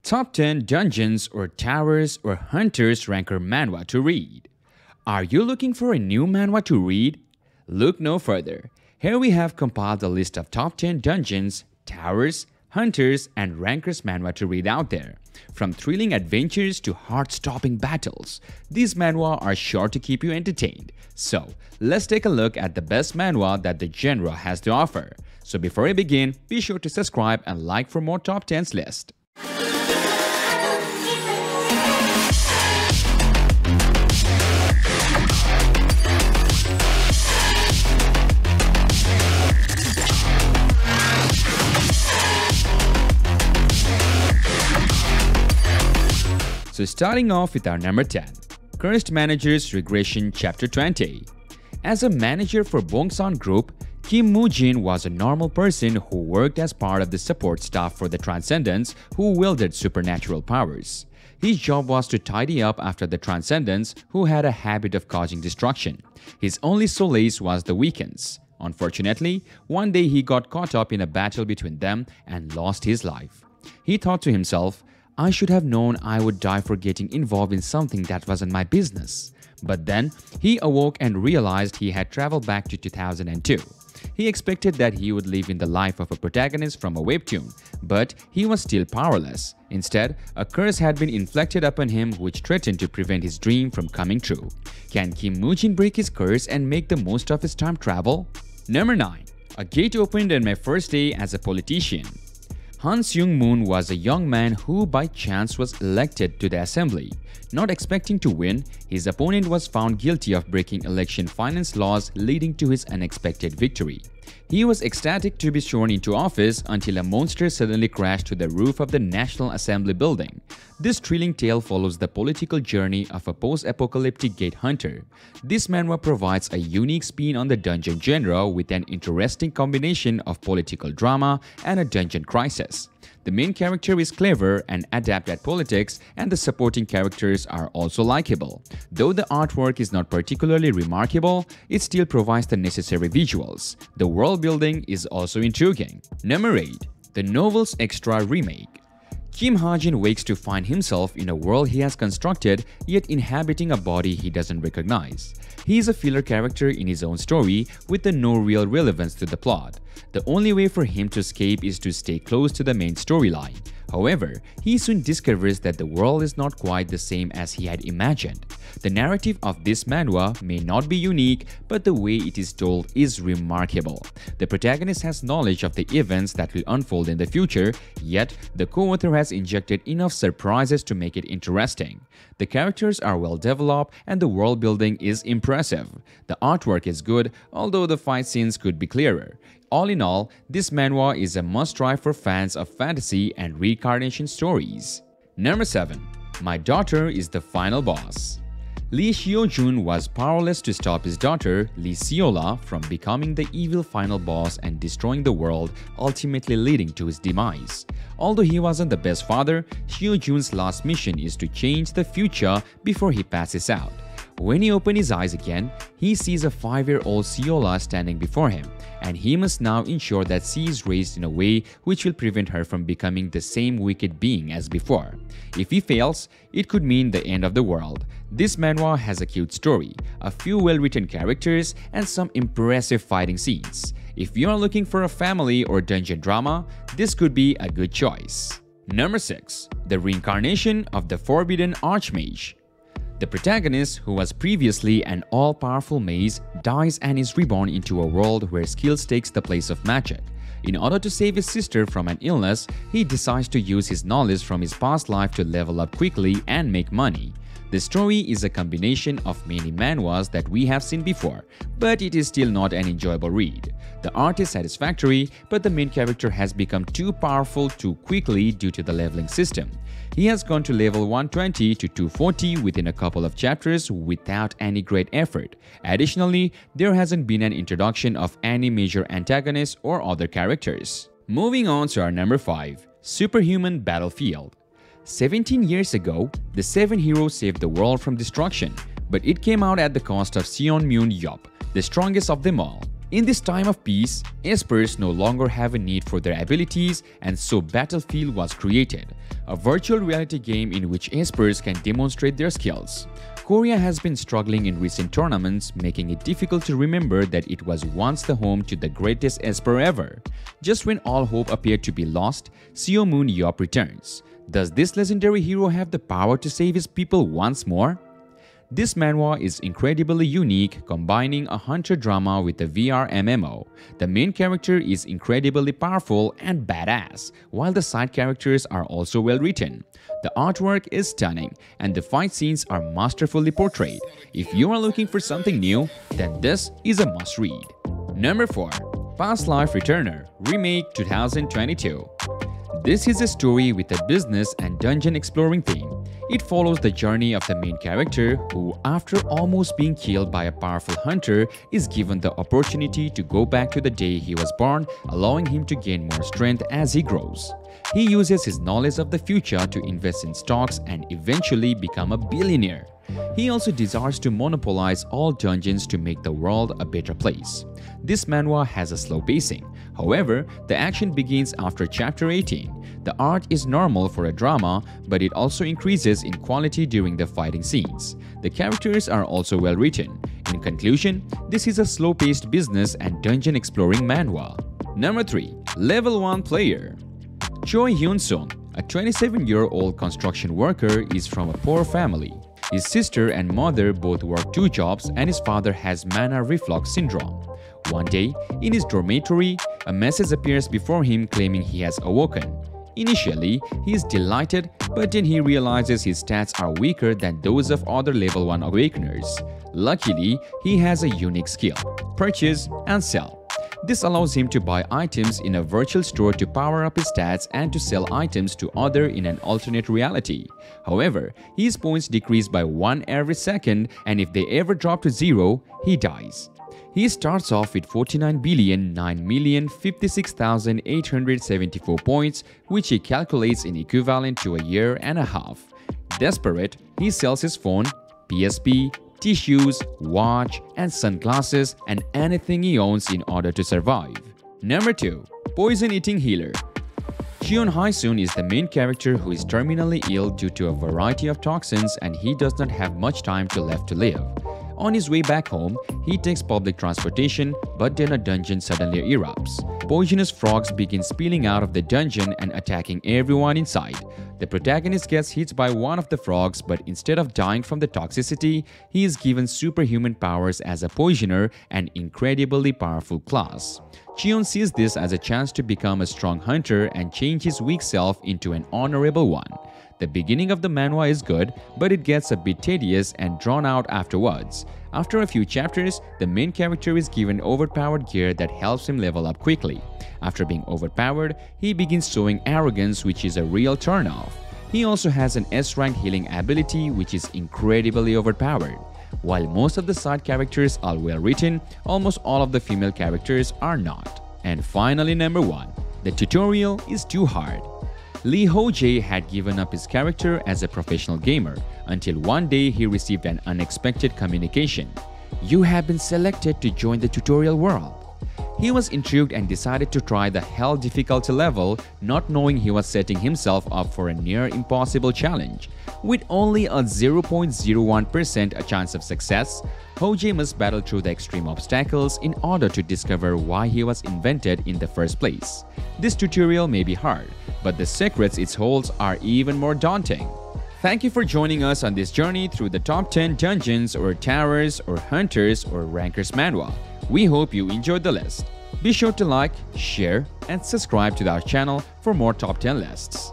Top 10 Dungeons or Towers or Hunters ranker manhwa to read. Are you looking for a new manhwa to read? Look no further. Here we have compiled a list of top 10 dungeons, towers, hunters, and rankers manhwa to read out there. From thrilling adventures to heart-stopping battles, these manhwa are sure to keep you entertained. So, let's take a look at the best manhwa that the genre has to offer. So before we begin, be sure to subscribe and like for more top 10s list. So starting off with our number 10, Cursed Manager's Regression Chapter 20. As a manager for Bongsan Group, Kim Moo-jin was a normal person who worked as part of the support staff for the Transcendents who wielded supernatural powers. His job was to tidy up after the Transcendents who had a habit of causing destruction. His only solace was the weekends. Unfortunately, one day he got caught up in a battle between them and lost his life. He thought to himself, I should have known I would die for getting involved in something that wasn't my business. But then, he awoke and realized he had traveled back to 2002. He expected that he would live in the life of a protagonist from a webtoon, but he was still powerless. Instead, a curse had been inflicted upon him which threatened to prevent his dream from coming true. Can Kim Moo-jin break his curse and make the most of his time travel? Number 9. A gate opened on my first day as a politician. Han Seung-moon was a young man who by chance was elected to the assembly. Not expecting to win, his opponent was found guilty of breaking election finance laws leading to his unexpected victory. He was ecstatic to be sworn into office until a monster suddenly crashed to the roof of the National Assembly building. This thrilling tale follows the political journey of a post-apocalyptic gate hunter. This manhwa provides a unique spin on the dungeon genre with an interesting combination of political drama and a dungeon crisis. The main character is clever and adept at politics, and the supporting characters are also likable. Though the artwork is not particularly remarkable, it still provides the necessary visuals. The world building is also intriguing. Number 8. The Novel's Extra Remake. Kim Ha-jin wakes to find himself in a world he has constructed, yet inhabiting a body he doesn't recognize. He is a filler character in his own story with no real relevance to the plot. The only way for him to escape is to stay close to the main storyline. However, he soon discovers that the world is not quite the same as he had imagined. The narrative of this manhwa may not be unique, but the way it is told is remarkable. The protagonist has knowledge of the events that will unfold in the future, yet the co-author has injected enough surprises to make it interesting. The characters are well developed and the world building is impressive. The artwork is good, although the fight scenes could be clearer. All in all, this manhwa is a must-try for fans of fantasy and reincarnation stories. Number 7. My Daughter is the Final Boss. Lee Seo-jun was powerless to stop his daughter, Lee Seola, from becoming the evil final boss and destroying the world, ultimately leading to his demise. Although he wasn't the best father, Seo-jun's last mission is to change the future before he passes out. When he opens his eyes again, he sees a 5-year-old Seola standing before him, and he must now ensure that she is raised in a way which will prevent her from becoming the same wicked being as before. If he fails, it could mean the end of the world. This manhwa has a cute story, a few well-written characters, and some impressive fighting scenes. If you are looking for a family or dungeon drama, this could be a good choice. Number 6. The Reincarnation of the Forbidden Archmage. The protagonist, who was previously an all-powerful mage, dies and is reborn into a world where skills takes the place of magic. In order to save his sister from an illness, he decides to use his knowledge from his past life to level up quickly and make money. The story is a combination of many manhwas that we have seen before, but it is still not an enjoyable read. The art is satisfactory, but the main character has become too powerful too quickly due to the leveling system. He has gone to level 120 to 240 within a couple of chapters without any great effort. Additionally, there hasn't been an introduction of any major antagonists or other characters. Moving on to our number 5, Superhuman Battlefield. 17 years ago, the 7 heroes saved the world from destruction, but it came out at the cost of Seon Myun Yup, the strongest of them all. In this time of peace, espers no longer have a need for their abilities, and so Battlefield was created, a virtual reality game in which espers can demonstrate their skills. Korea has been struggling in recent tournaments, making it difficult to remember that it was once the home to the greatest esper ever. Just when all hope appeared to be lost, Seo Moon Yeop returns. Does this legendary hero have the power to save his people once more? This manhwa is incredibly unique, combining a hunter drama with a VR MMO. The main character is incredibly powerful and badass, while the side characters are also well written. The artwork is stunning, and the fight scenes are masterfully portrayed. If you are looking for something new, then this is a must-read. Number 4. Past Life Returner Remake 2022. This is a story with a business and dungeon exploring theme. It follows the journey of the main character who, after almost being killed by a powerful hunter, is given the opportunity to go back to the day he was born, allowing him to gain more strength as he grows. He uses his knowledge of the future to invest in stocks and eventually become a billionaire. He also desires to monopolize all dungeons to make the world a better place. This manhwa has a slow pacing. However, the action begins after chapter 18. The art is normal for a drama, but it also increases in quality during the fighting scenes. The characters are also well written. In conclusion, this is a slow-paced business and dungeon exploring manhwa. Number 3. Level 1 Player. Choi Hyun-sung, a 27-year-old construction worker, is from a poor family. His sister and mother both work 2 jobs, and his father has mana reflux syndrome. One day, in his dormitory, a message appears before him claiming he has awoken. Initially, he is delighted, but then he realizes his stats are weaker than those of other level 1 awakeners. Luckily, he has a unique skill: purchase and sell. This allows him to buy items in a virtual store to power up his stats and to sell items to others in an alternate reality. However, his points decrease by 1 every second, and if they ever drop to 0, he dies. He starts off with 49,9,056,874 points, which he calculates in equivalent to a year and a half. Desperate, he sells his phone, PSP, tissues, watch, and sunglasses, and anything he owns in order to survive. Number 2. Poison Eating Healer. Jeon Hae-sun is the main character who is terminally ill due to a variety of toxins, and he does not have much time left to live. On his way back home, he takes public transportation, but then a dungeon suddenly erupts. Poisonous frogs begin spilling out of the dungeon and attacking everyone inside. The protagonist gets hit by one of the frogs, but instead of dying from the toxicity, he is given superhuman powers as a poisoner, an incredibly powerful class. Cheon sees this as a chance to become a strong hunter and change his weak self into an honorable one. The beginning of the manhwa is good, but it gets a bit tedious and drawn out afterwards. After a few chapters, the main character is given overpowered gear that helps him level up quickly. After being overpowered, he begins showing arrogance, which is a real turnoff. He also has an S-rank healing ability, which is incredibly overpowered. While most of the side characters are well written, almost all of the female characters are not. And finally, number 1. The tutorial is too hard. Lee Ho-jae had given up his character as a professional gamer until one day he received an unexpected communication. "You have been selected to join the tutorial world." He was intrigued and decided to try the hell difficulty level, not knowing he was setting himself up for a near impossible challenge. With only a 0.01% chance of success, Ho-jae must battle through the extreme obstacles in order to discover why he was invented in the first place. This tutorial may be hard, but the secrets it holds are even more daunting. Thank you for joining us on this journey through the top 10 dungeons or towers or hunters or rankers manhwa. We hope you enjoyed the list. Be sure to like, share, and subscribe to our channel for more top 10 lists.